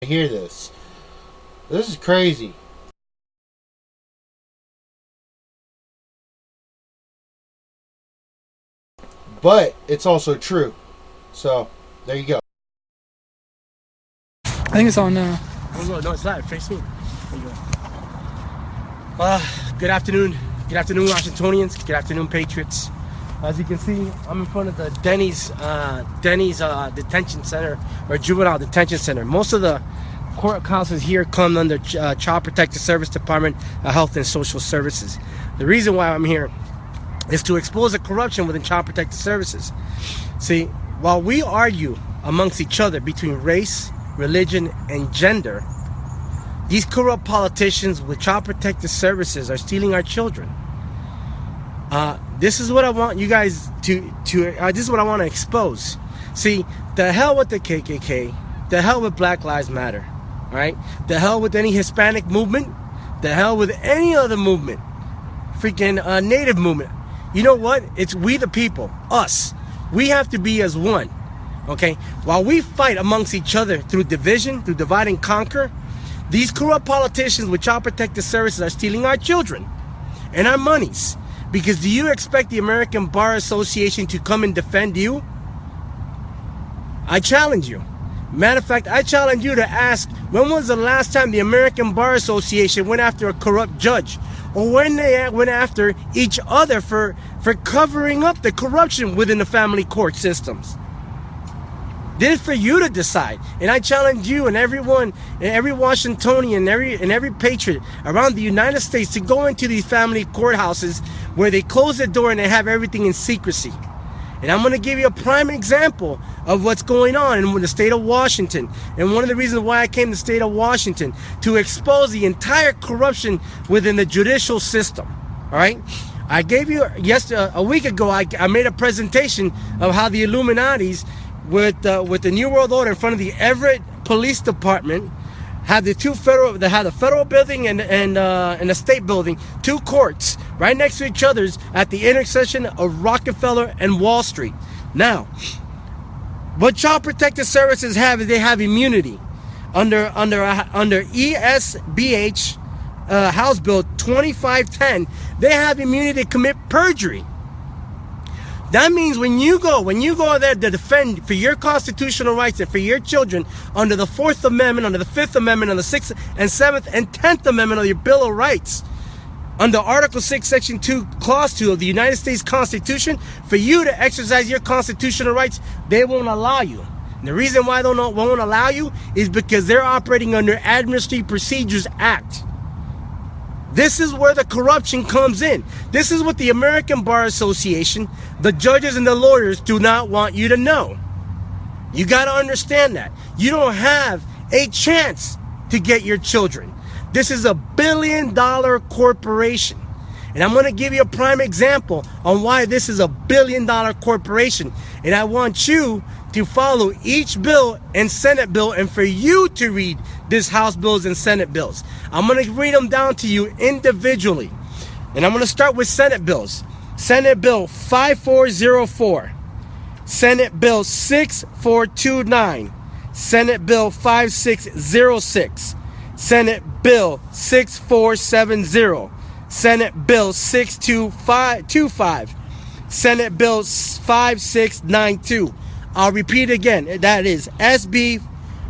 Hear this. This is crazy. But it's also true. So, there you go. I think it's on now. Oh, no, it's live. Facebook. There you go. Good afternoon. Good afternoon, Washingtonians. Good afternoon, Patriots. As you can see, I'm in front of the Denny's detention center, or juvenile detention center. Most of the courthouses here come under Child Protective Service Department of Health and Social Services. The reason why I'm here is to expose the corruption within Child Protective Services. See, while we argue amongst each other between race, religion, and gender, these corrupt politicians with Child Protective Services are stealing our children. This is what I want you guys this is what I want to expose. See, the hell with the KKK, the hell with Black Lives Matter, all right? The hell with any Hispanic movement, the hell with any other movement, freaking Native movement. You know what? It's we the people, us. We have to be as one, okay? While we fight amongst each other through division, through divide and conquer, these corrupt politicians with Child Protective Services are stealing our children and our monies. Because do you expect the American Bar Association to come and defend you? I challenge you. Matter of fact, I challenge you to ask, when was the last time the American Bar Association went after a corrupt judge? Or when they went after each other for covering up the corruption within the family court systems? This is for you to decide. And I challenge you and everyone, and every Washingtonian, and every patriot around the United States to go into these family courthouses where they close the door and they have everything in secrecy. And I'm going to give you a prime example of what's going on in the state of Washington. And one of the reasons why I came to the state of Washington, to expose the entire corruption within the judicial system. All right? I gave you, a week ago, I made a presentation of how the Illuminatis with the New World Order in front of the Everett Police Department had the federal building and the state building, two courts right next to each other's at the intersection of Rockefeller and Wall Street. Now, what Child Protective Services have is they have immunity under ESBH House Bill 2510. They have immunity to commit perjury. That means when you go there to defend for your constitutional rights and for your children under the 4th Amendment, under the 5th Amendment, under the 6th and 7th and 10th Amendment of your Bill of Rights, under Article 6, Section 2, Clause 2 of the United States Constitution, for you to exercise your constitutional rights, they won't allow you. And the reason why they won't allow you is because they're operating under Administrative Procedures Act. This is where the corruption comes in. This is what the American Bar Association, the judges and the lawyers do not want you to know. You got to understand that. You don't have a chance to get your children. This is a billion-dollar corporation. And I'm going to give you a prime example on why this is a billion-dollar corporation. And I want you to follow each bill and Senate bill, and for you to read this House bills and Senate bills. I'm going to read them down to you individually. And I'm going to start with Senate bills. Senate Bill 5404. Senate Bill 6429. Senate Bill 5606. Senate Bill 6470. Senate Bill 6225. Senate Bill 5692. I'll repeat again. That is SB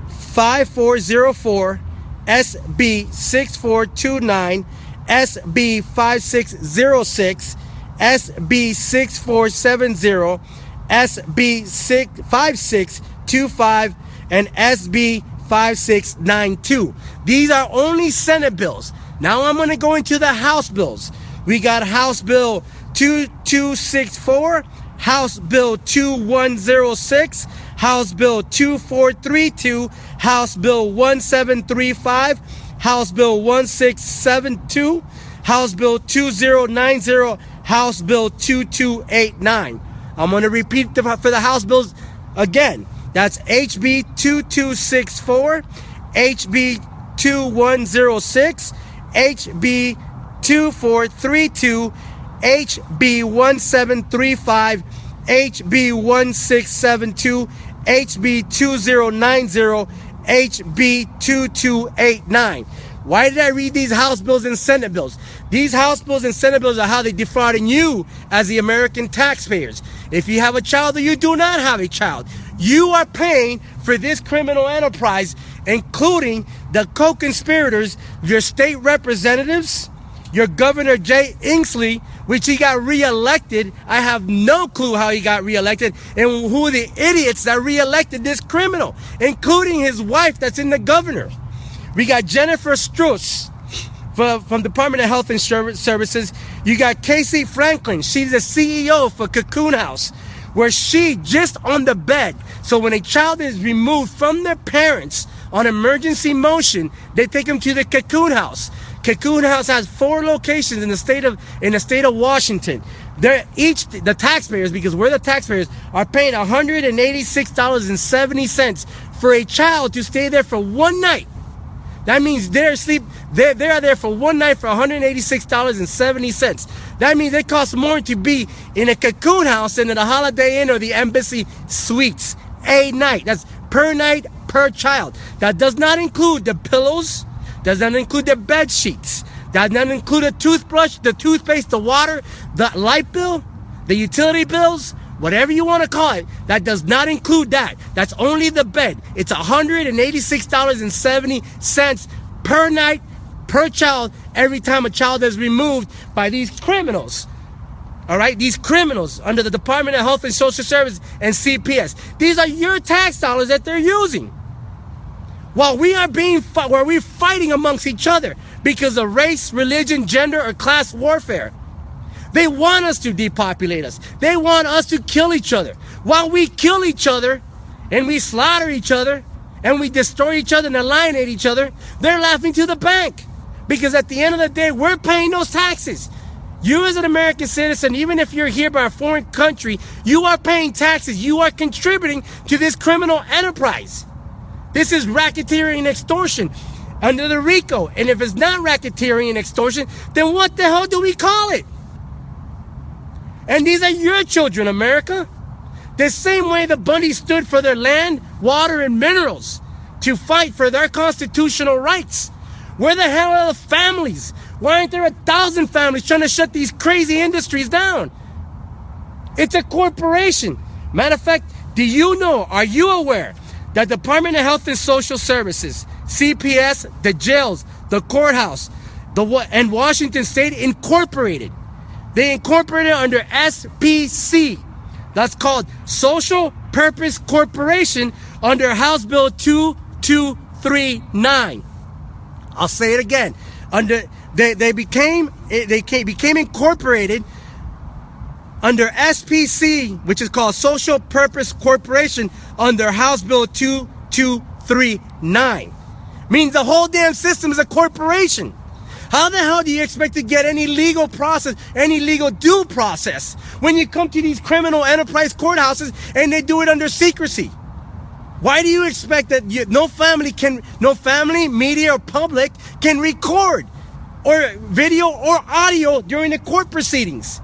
5404, SB 6429, SB 5606, SB 6470, SB 5625, and SB 5692. These are only Senate bills. Now I'm going to go into the House bills. We got House Bill 2264, House Bill 2106, House Bill 2432, House Bill 1735, House Bill 1672, House Bill 2090, House Bill 2289. I'm going to repeat for the House bills again. That's HB 2264, HB 2106, HB 2432, HB 1735, HB 1672, HB 2090, HB 2289. Why did I read these House bills and Senate bills? These House bills and Senate bills are how they defrauding you as the American taxpayers. If you have a child or you do not have a child, you are paying for this criminal enterprise, including the co-conspirators, your state representatives, your Governor Jay Inslee, which he got reelected. I have no clue how he got reelected and who are the idiots that reelected this criminal, including his wife that's in the governor. We got Jennifer Strauss from Department of Health and Services. You got Casey Franklin. She's the CEO for Cocoon House, where she just on the bed. So when a child is removed from their parents on emergency motion, they take them to the Cocoon House. Cocoon House has 4 locations in the state of Washington. The taxpayers, because we're the taxpayers, are paying $186.70 for a child to stay there for one night. That means they are there for one night for $186.70. That means it costs more to be in a Cocoon House than at a Holiday Inn or the Embassy Suites a night. That's per night, per child. That does not include the pillows, does not include the bed sheets, does not include a toothbrush, the toothpaste, the water, the light bill, the utility bills, whatever you want to call it. That does not include that. That's only the bed. It's $186.70 per night, per child, every time a child is removed by these criminals. All right, these criminals under the Department of Health and Social Services and CPS. These are your tax dollars that they're using. While we are we're fighting amongst each other because of race, religion, gender, or class warfare. They want us to depopulate us. They want us to kill each other. While we kill each other and we slaughter each other and we destroy each other and alienate each other, they're laughing to the bank. Because at the end of the day, we're paying those taxes. You as an American citizen, even if you're here by a foreign country, you are paying taxes. You are contributing to this criminal enterprise. This is racketeering and extortion under the RICO. And if it's not racketeering and extortion, then what the hell do we call it? And these are your children, America. The same way the Bundys stood for their land, water, and minerals to fight for their constitutional rights. Where the hell are the families? Why aren't there 1,000 families trying to shut these crazy industries down? It's a corporation. Matter of fact, are you aware that Department of Health and Social Services, CPS, the jails, the courthouse, and Washington State incorporated? They incorporated under SPC. That's called Social Purpose Corporation under House Bill 2239. I'll say it again. They became incorporated under SPC, which is called Social Purpose Corporation under House Bill 2239. Means the whole damn system is a corporation. How the hell do you expect to get any legal process, any legal due process when you come to these criminal enterprise courthouses and they do it under secrecy? Why do you expect that no family, media, or public can record or video or audio during the court proceedings?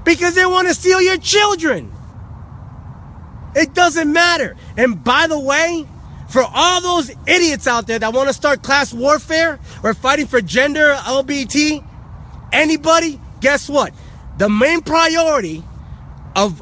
Because they want to steal your children. It doesn't matter. And by the way, for all those idiots out there that want to start class warfare or fighting for gender, LGBT, anybody, guess what? The main priority of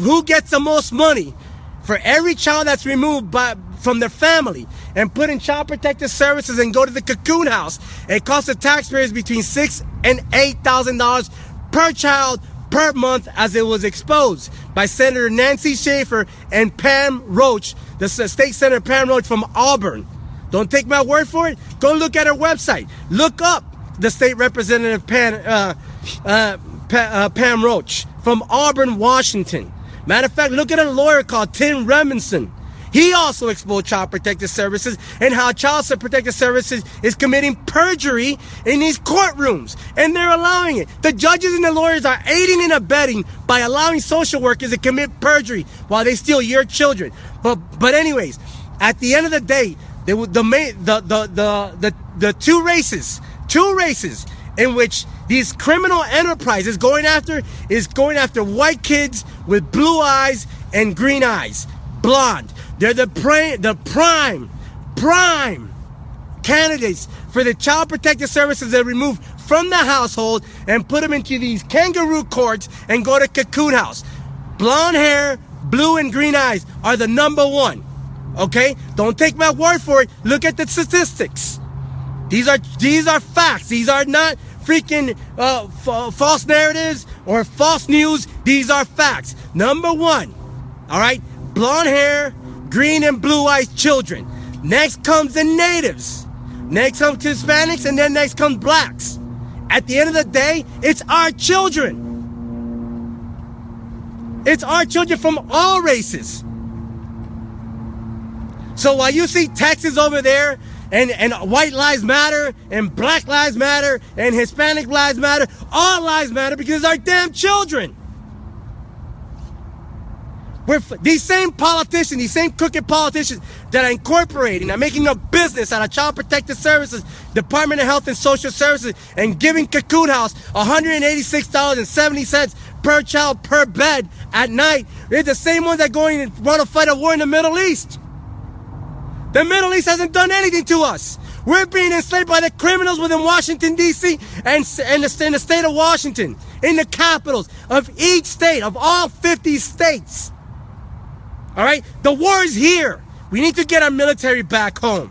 who gets the most money for every child that's removed from their family and put in child protective services and go to the Cocoon House, it costs the taxpayers between $6,000 and $8,000 per child per month, as it was exposed by Senator Nancy Schaefer and Pam Roach, the state senator Pam Roach from Auburn. Don't take my word for it. Go look at her website. Look up the state representative Pam Roach from Auburn, Washington. Matter of fact, look at a lawyer called Tim Remington. He also exposed Child Protective Services and how Child Protective Services is committing perjury in these courtrooms. And they're allowing it. The judges and the lawyers are aiding and abetting by allowing social workers to commit perjury while they steal your children. But anyways, at the end of the day, the two races in which these criminal enterprise is going after white kids with blue eyes and green eyes, blonde. They're the prime prime candidates for the Child Protective Services are removed from the household and put them into these kangaroo courts and go to cocoon house. Blonde hair, blue and green eyes are the number one. Okay? Don't take my word for it. Look at the statistics. These are facts. These are not freaking false narratives or false news. These are facts. Number one. All right? Blonde hair, green and blue eyes children. Next comes the natives. Next comes Hispanics, and then next comes blacks. At the end of the day, it's our children. It's our children from all races. So while you see Texas over there, and white lives matter, and black lives matter, and Hispanic lives matter, all lives matter because it's our damn children. These same politicians, these same crooked politicians that are incorporating, are making a business out of Child Protective Services, Department of Health and Social Services, and giving Cocoon House $186.70 per child per bed at night. They're the same ones that going and want to fight a war in the Middle East. The Middle East hasn't done anything to us. We're being enslaved by the criminals within Washington, D.C. and in the state of Washington, in the capitals of each state, of all 50 states. All right? The war is here. We need to get our military back home.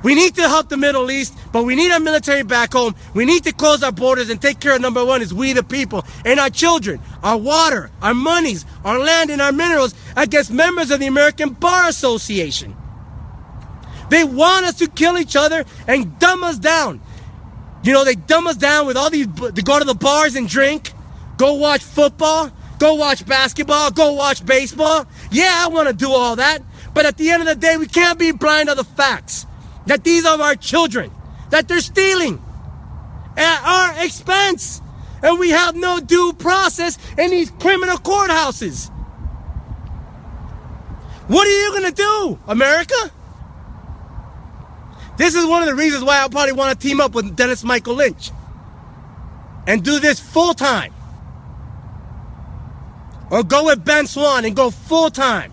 We need to help the Middle East, but we need our military back home. We need to close our borders and take care of number one is we the people and our children, our water, our monies, our land and our minerals against members of the American Bar Association. They want us to kill each other and dumb us down. You know, they dumb us down with all these, to go to the bars and drink, go watch football, go watch basketball, go watch baseball. Yeah, I want to do all that. But at the end of the day, we can't be blind to the facts. That these are our children, that they're stealing at our expense, and we have no due process in these criminal courthouses. What are you going to do, America? This is one of the reasons why I probably want to team up with Dennis Michael Lynch and do this full time. Or go with Ben Swann and go full time.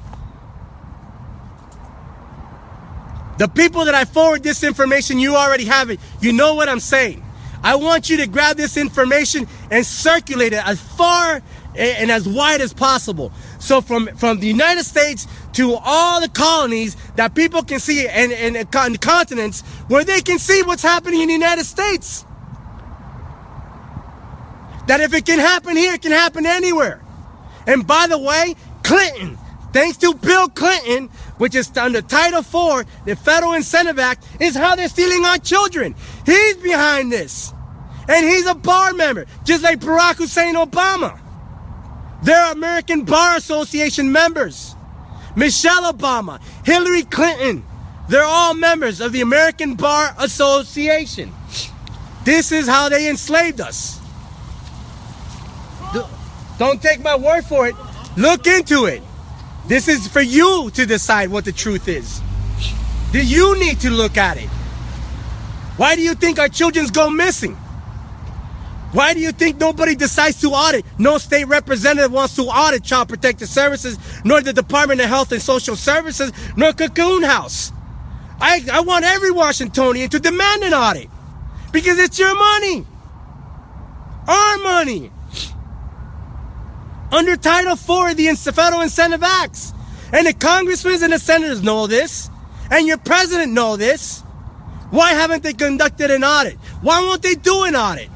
The people that I forward this information, you already have it. You know what I'm saying. I want you to grab this information and circulate it as far and as wide as possible. So from the United States to all the colonies that people can see and continents where they can see what's happening in the United States. That if it can happen here, it can happen anywhere. And by the way, Clinton, thanks to Bill Clinton, which is under Title IV, the Federal Incentive Act, is how they're stealing our children. He's behind this. And he's a bar member, just like Barack Hussein Obama. They're American Bar Association members. Michelle Obama, Hillary Clinton, they're all members of the American Bar Association. This is how they enslaved us. Don't take my word for it. Look into it. This is for you to decide what the truth is. You need to look at it. Why do you think our children go missing? Why do you think nobody decides to audit? No state representative wants to audit Child Protective Services, nor the Department of Health and Social Services, nor Cocoon House. I want every Washingtonian to demand an audit because it's your money. Our money. Under Title IV of the Federal Incentive Acts. And the congressmen and the senators know this. And your president know this. Why haven't they conducted an audit? Why won't they do an audit?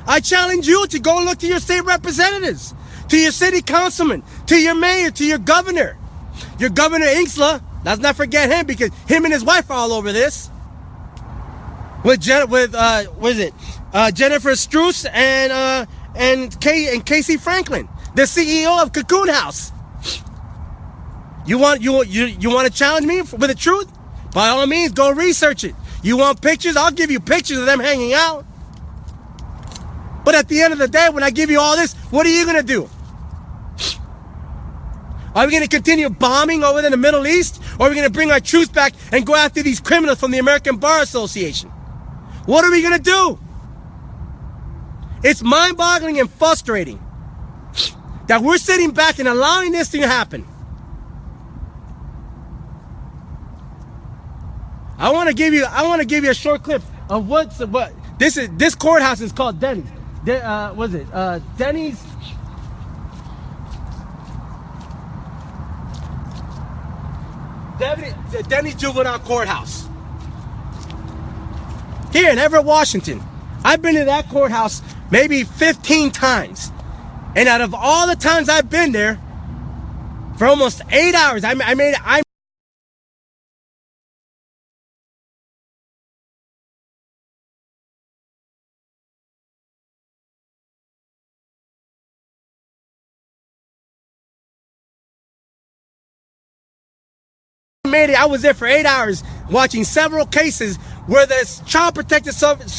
I challenge you to go look to your state representatives, to your city councilman, to your mayor, to your governor. Your Governor Inslee, let's not forget him because him and his wife are all over this. With Jennifer Strauss and Casey Franklin, the CEO of Cocoon House. You want to challenge me with the truth? By all means, go research it. You want pictures? I'll give you pictures of them hanging out. But at the end of the day, when I give you all this, what are you going to do? Are we going to continue bombing over in the Middle East? Or are we going to bring our troops back and go after these criminals from the American Bar Association? What are we going to do? It's mind-boggling and frustrating that we're sitting back and allowing this thing to happen. I want to give you a short clip of what this courthouse is called Denny's. Was it Denny's? Denny's Juvenile Courthouse. Here in Everett, Washington. I've been to that courthouse maybe 15 times. And out of all the times I've been there, for almost 8 hours, I made it. I was there for 8 hours watching several cases where the Child Protective Services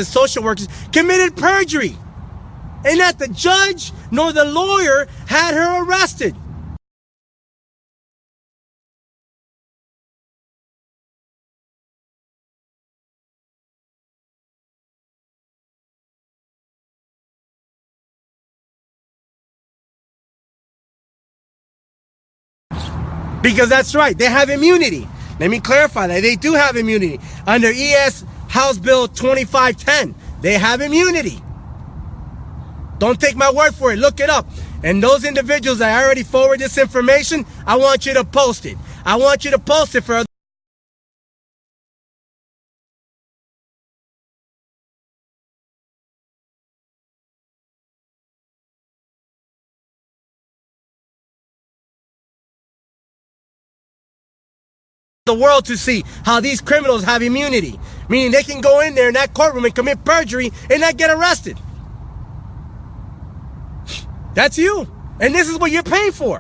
social workers committed perjury, and not the judge nor the lawyer had her arrested. Because that's right, they have immunity. Let me clarify that. They do have immunity. Under ES House Bill 2510, they have immunity. Don't take my word for it. Look it up. And those individuals that I already forward this information, I want you to post it. I want you to post it for the world to see how these criminals have immunity, meaning they can go in there in that courtroom and commit perjury and not get arrested. That's you, and this is what you're paying for.